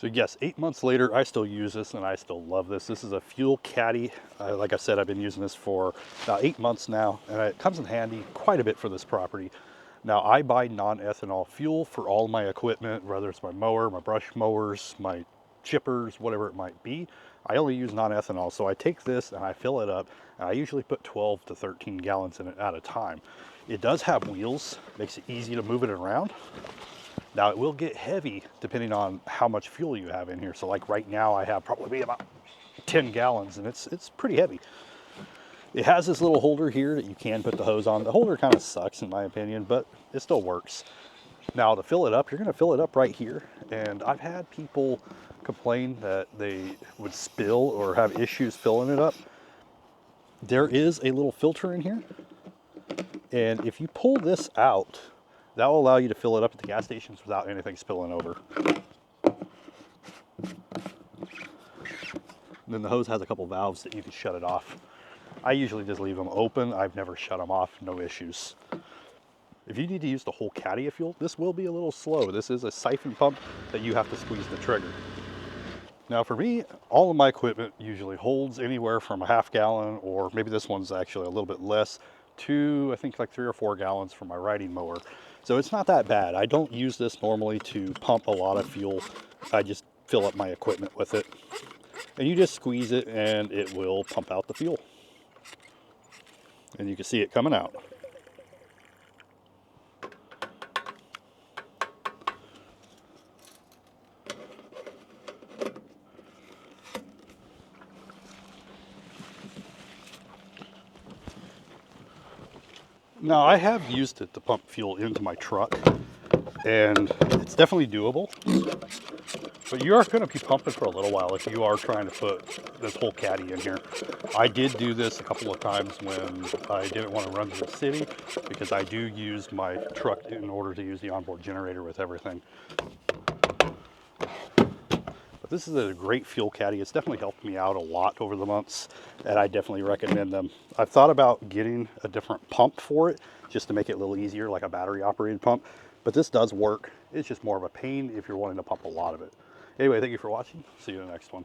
So yes, 8 months later, I still use this and I still love this. This is a fuel caddy. Like I said, I've been using this for about 8 months now, and it comes in handy quite a bit for this property. Now, I buy non-ethanol fuel for all my equipment, whether it's my mower, my brush mowers, my chippers, whatever it might be. I only use non-ethanol, so I take this and I fill it up, and I usually put 12 to 13 gallons in it at a time. It does have wheels, makes it easy to move it around. Now it will get heavy depending on how much fuel you have in here. So like right now I have probably about 10 gallons and it's pretty heavy. It has this little holder here that you can put the hose on. The holder kind of sucks in my opinion, but it still works. Now to fill it up, you're gonna fill it up right here. And I've had people complain that they would spill or have issues filling it up. There is a little filter in here. And if you pull this out, that will allow you to fill it up at the gas stations without anything spilling over. And then the hose has a couple valves that you can shut it off. I usually just leave them open. I've never shut them off, no issues. If you need to use the whole caddy of fuel, this will be a little slow. This is a siphon pump that you have to squeeze the trigger. Now for me, all of my equipment usually holds anywhere from a half gallon, or maybe this one's actually a little bit less, to I think like 3 or 4 gallons for my riding mower. So it's not that bad. I don't use this normally to pump a lot of fuel. I just fill up my equipment with it. And you just squeeze it and it will pump out the fuel. And you can see it coming out. Now I have used it to pump fuel into my truck, and it's definitely doable. But you are going to be pumping for a little while if you are trying to put this whole caddy in here. I did do this a couple of times when I didn't want to run to the city, because I do use my truck in order to use the onboard generator with everything. But this is a great fuel caddy. It's definitely helped me out a lot over the months, and I definitely recommend them. I've thought about getting a different pump for it just to make it a little easier, like a battery operated pump. But this does work. It's just more of a pain if you're wanting to pump a lot of it. Anyway, thank you for watching. See you in the next one.